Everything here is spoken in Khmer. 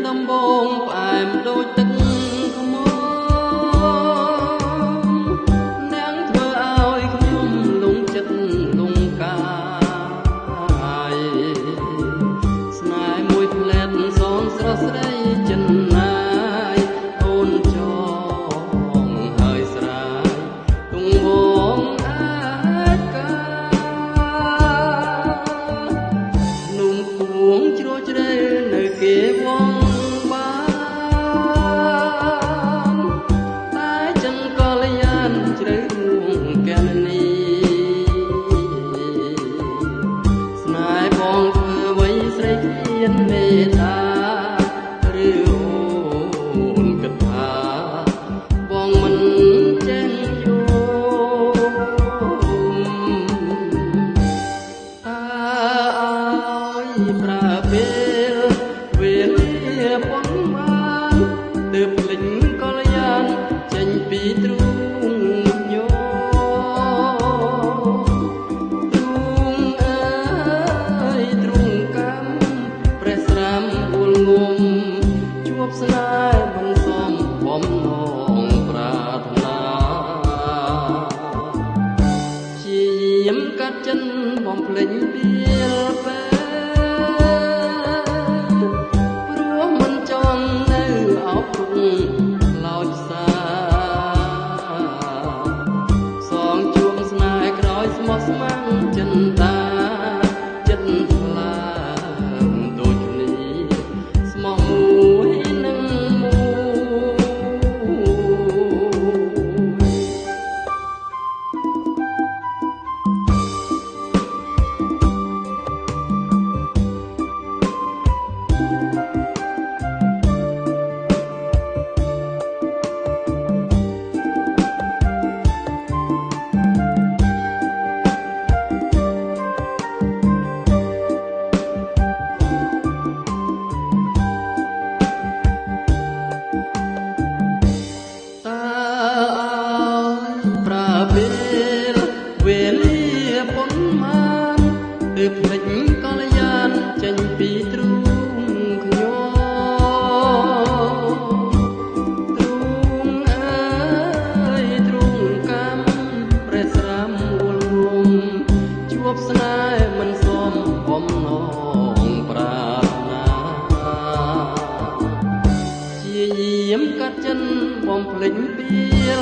ដំបងផ្អែមដូចទឹកខ្មោនាងធ្វើឲ្យខ្ញុំលងចិត្តលងកាយស្នេហ៍មួយផ្លែតសងស្រស់ស្រីចិនណាយអូនចងហើយស្រាយទងងអាចកានុំគួងជ្រោះជ្រៅនៅគេវងបានតែចិនកលយានជ្រៅរួងកែននីស្នេហ៍បងធ្វើអ្វីស្រីគ្មានមេត្តាឬអូនគិតថាបងមិនចេះយល់តាឲ្យប្រើពេលវេលាប៉ុន្មានទើបភ្លេចកលយានចេញពីទ្រូងញោទ្រូងអើយទ្រូងកម្មព្រះស្រាមអួលងំជួបស្នេហ៍មិនសមបំណងប្រាថ្នាព្យាយាមកាត់ចិនបំភ្លេចពេលពេលព្រោះមិនចង់នៅអោបទុកឡោចសាសងជួងស្នេហ៍ក្រោយស្មោះស្ម័គ្រចិនតាចិត្តថ្លាដូចគ្នាស្មោះមួយនឹងមួយប្រើពេលវេលាប៉ុន្មានទើបភ្លេចកលយានចេញពីទ្រូងខ្ញុំទ្រូងអើយទ្រូងកម្មព្រះស្រាមអួលងំជួបស្នេហ៍មិនសមបំណងប្រាថ្នាព្យាយាមកាត់ចិនបំភ្លេចពេល